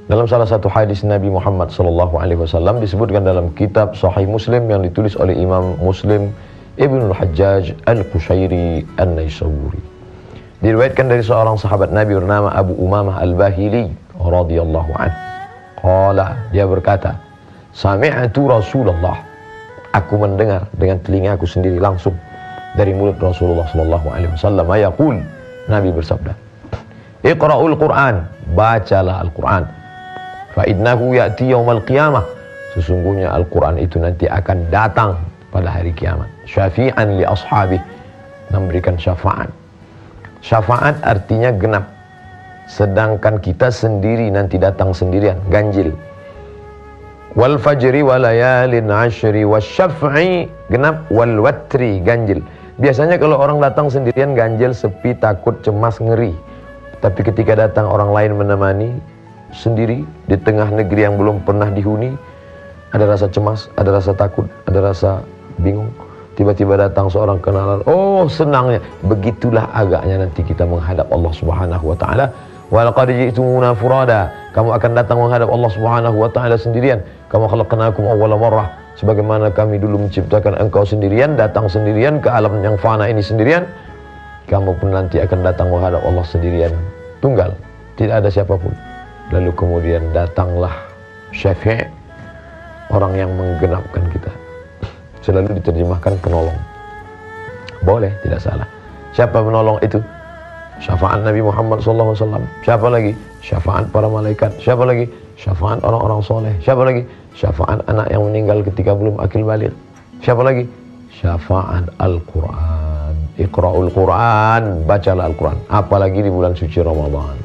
Dalam salah satu hadis Nabi Muhammad SAW disebutkan dalam kitab Sahih Muslim yang ditulis oleh Imam Muslim Ibnul Hajjaj Al-Qushairi An-Naisaburi. Diriwayatkan dari seorang sahabat Nabi bernama Abu Umamah Al-Bahili radhiyallahu anhu. Qala, dia berkata, sami'tu Rasulullah, aku mendengar dengan telingaku sendiri langsung dari mulut Rasulullah SAW yaqul, Nabi bersabda, Iqra'ul Qur'an, bacalah Al-Qur'an. Fa innahu ya'ti yaumal qiyamah, sesungguhnya Al-Qur'an itu nanti akan datang pada hari kiamat. Syafi'an li ashabih, memberikan syafaat. Syafaat artinya genap. Sedangkan kita sendiri nanti datang sendirian, ganjil. Wal fajri wa layalin ashri wasyaf'i, genap. Wal watri, ganjil. Biasanya kalau orang datang sendirian ganjil, sepi, takut, cemas, ngeri. Tapi ketika datang orang lain menemani, sendiri di tengah negeri yang belum pernah dihuni, ada rasa cemas, ada rasa takut, ada rasa bingung. Tiba-tiba datang seorang kenalan, oh senangnya. Begitulah agaknya nanti kita menghadap Allah Subhanahu wa taala. Wa laqad ji'tumuna furada, kamu akan datang menghadap Allah Subhanahu wa taala sendirian. Kama khalaqnakum awwala marrah, sebagaimana kami dulu menciptakan engkau sendirian, datang sendirian ke alam yang fana ini sendirian. Kamu pun nanti akan datang menghadap Allah sendirian, tunggal, tidak ada siapapun. Lalu kemudian datanglah syafi', orang yang menggenapkan kita. Selalu diterjemahkan penolong. Boleh, tidak salah. Siapa penolong itu? Syafaat Nabi Muhammad SAW. Siapa lagi? Syafaat para malaikat. Siapa lagi? Syafaat orang-orang soleh. Siapa lagi? Syafaat anak yang meninggal ketika belum akil balik. Siapa lagi? Syafaat Al-Quran. Iqra'ul Quran, bacalah Al-Quran. Apalagi di bulan suci Ramadan.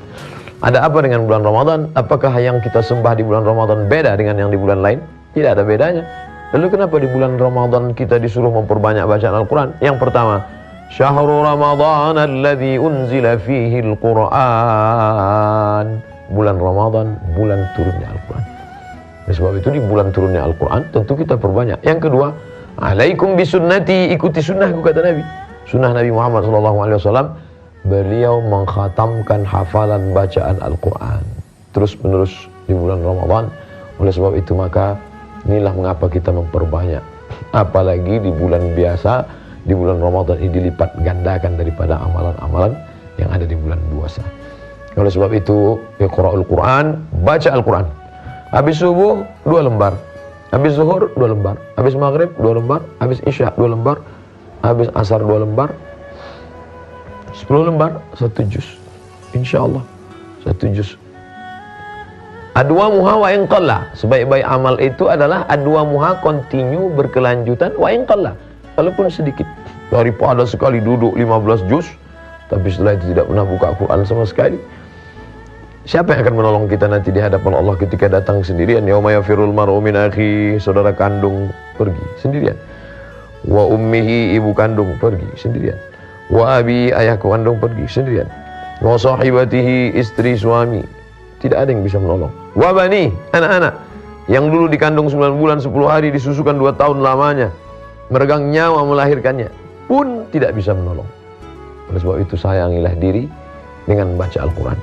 Ada apa dengan bulan Ramadan? Apakah yang kita sembah di bulan Ramadan beda dengan yang di bulan lain? Tidak ada bedanya. Lalu kenapa di bulan Ramadan kita disuruh memperbanyak bacaan Al-Quran? Yang pertama, Syahrul Ramadan alladzi unzila fihi Al-Quran. Bulan Ramadan, bulan turunnya Al-Quran. Oleh sebab itu di bulan turunnya Al-Quran tentu kita perbanyak. Yang kedua, alaikum bisunnati, ikuti sunnahku, kata Nabi. Sunnah Nabi Muhammad SAW. Beliau mengkhatamkan hafalan bacaan Al-Quran terus menerus di bulan Ramadan. Oleh sebab itu maka inilah mengapa kita memperbanyak. Apalagi di bulan biasa, di bulan Ramadan ini dilipat gandakan daripada amalan-amalan yang ada di bulan puasa. Oleh sebab itu, Iqra'ul Quran, baca Al-Quran. Habis subuh 2 lembar, habis zuhur 2 lembar, habis maghrib 2 lembar, habis isya 2 lembar, habis asar 2 lembar, 10 lembar, 1 juz. InsyaAllah 1 juz. Adwa muha wa in qalla, sebaik-baik amal itu adalah adwa muha, continue, berkelanjutan, wa in qalla, walaupun sedikit. Daripada sekali duduk 15 juz tapi setelah itu tidak pernah buka Quran sama sekali. Siapa yang akan menolong kita nanti di hadapan Allah ketika datang sendirian? Yauma yafirul mar'u min akhi, saudara kandung pergi sendirian. Wa ummihi, ibu kandung pergi sendirian. Wa abi, ayah kandung pergi sendirian. Wa sahibatihi, istri suami, tidak ada yang bisa menolong. Wa bani, anak-anak yang dulu dikandung 9 bulan 10 hari, disusukan 2 tahun lamanya, meregang nyawa melahirkannya, pun tidak bisa menolong. Oleh sebab itu sayangilah diri dengan baca Al-Quran.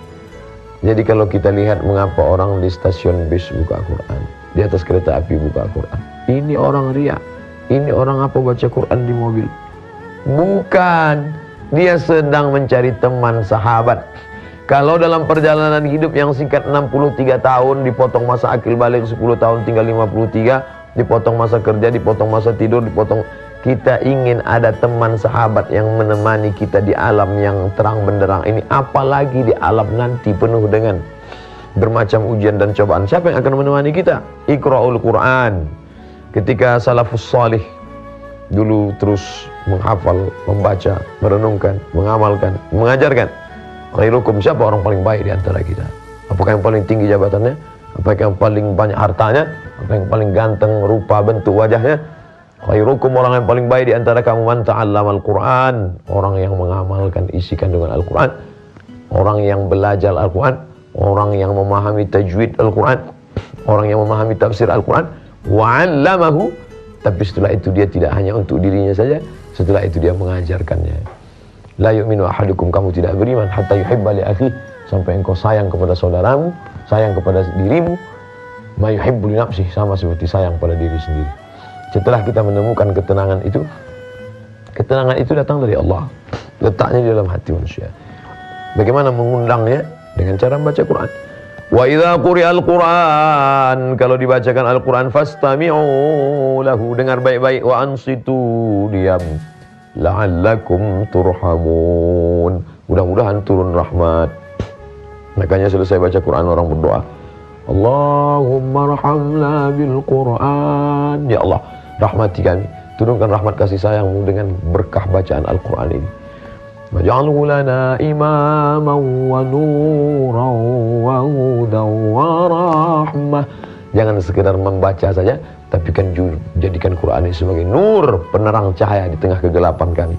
Jadi kalau kita lihat mengapa orang di stasiun bis buka Quran, di atas kereta api buka Quran, ini orang riya, ini orang apa baca Quran di mobil. Bukan, dia sedang mencari teman sahabat. Kalau dalam perjalanan hidup yang singkat 63 tahun, dipotong masa akil balik 10 tahun tinggal 53, dipotong masa kerja, dipotong masa tidur, dipotong. Kita ingin ada teman sahabat yang menemani kita di alam yang terang benderang ini, apalagi di alam nanti penuh dengan bermacam ujian dan cobaan. Siapa yang akan menemani kita? Iqra'ul Quran. Ketika salafus salih dulu terus menghafal, membaca, merenungkan, mengamalkan, mengajarkan. Khairukum, siapa orang paling baik di antara kita? Apakah yang paling tinggi jabatannya? Apakah yang paling banyak hartanya? Apakah yang paling ganteng rupa bentuk wajahnya? Khairukum, orang yang paling baik di antara kamu, man ta'allamal Qur'an, orang yang mengamalkan isi kandungan Al-Quran, orang yang belajar Al-Quran, orang yang memahami tajwid Al-Quran, orang yang memahami tafsir Al-Quran, wa'allamahu, tapi setelah itu dia tidak hanya untuk dirinya saja, setelah itu dia mengajarkannya. La yu'minu ahadukum, kamu tidak beriman hatta yuhibba li akhi, sampai engkau sayang kepada saudaramu sayang kepada dirimu, ma yuhibbu li nafsihi, sama seperti sayang pada diri sendiri. Setelah kita menemukan ketenangan itu datang dari Allah, letaknya di dalam hati manusia. Bagaimana mengundangnya? Dengan cara membaca Quran. Wa idza quri'al Quran, kalau dibacakan Al-Quran, fastami'u lahu, dengar baik-baik, wa ansitu, diam, la'allakum turhamun, mudah-mudahan turun rahmat. Makanya selesai baca Quran orang berdoa, Allahumma rahamna bil Quran, ya Allah rahmati kami, turunkan rahmat kasih sayangmu dengan berkah bacaan Al-Quran ini. Waj'alhu lana imaman wa nuran wa hudan wa rahmah. Jangan sekedar membaca saja, tapi kan jadikan Quran ini sebagai nur, penerang cahaya di tengah kegelapan kami.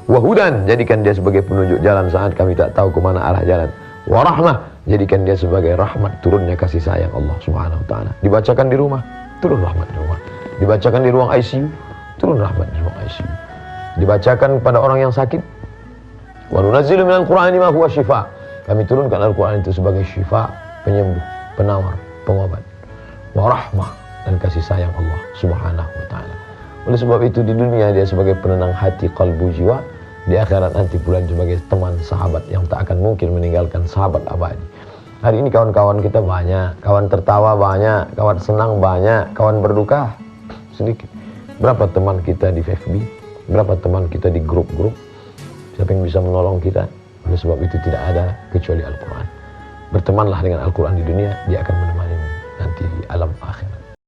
Wa hudan, jadikan dia sebagai penunjuk jalan saat kami tak tahu kemana arah jalan. Wa rahmah, jadikan dia sebagai rahmat, turunnya kasih sayang Allah Subhanahu wa taala. Dibacakan di rumah, turun rahmat di rumah. Dibacakan di ruang ICU, turun rahmat di ruang ICU. Dibacakan pada orang yang sakit, wa nunazzilu minal Qur'ani ma huwa syifa. Kami turunkan Al-Quran itu sebagai syifa, penyembuh, penawar, pengobat. Wa rahmah, dan kasih sayang Allah Subhanahu wa taala. Oleh sebab itu di dunia dia sebagai penenang hati, kalbu, jiwa. Di akhirat nanti pula sebagai teman sahabat yang tak akan mungkin meninggalkan sahabat abadi. Hari ini kawan-kawan kita banyak, kawan tertawa banyak, kawan senang banyak, kawan berduka sedikit. Berapa teman kita di FB? Berapa teman kita di grup-grup? Siapa yang bisa menolong kita? Oleh sebab itu tidak ada kecuali Al-Quran. Bertemanlah dengan Al-Quran di dunia, dia akan menemani nanti di alam akhirat.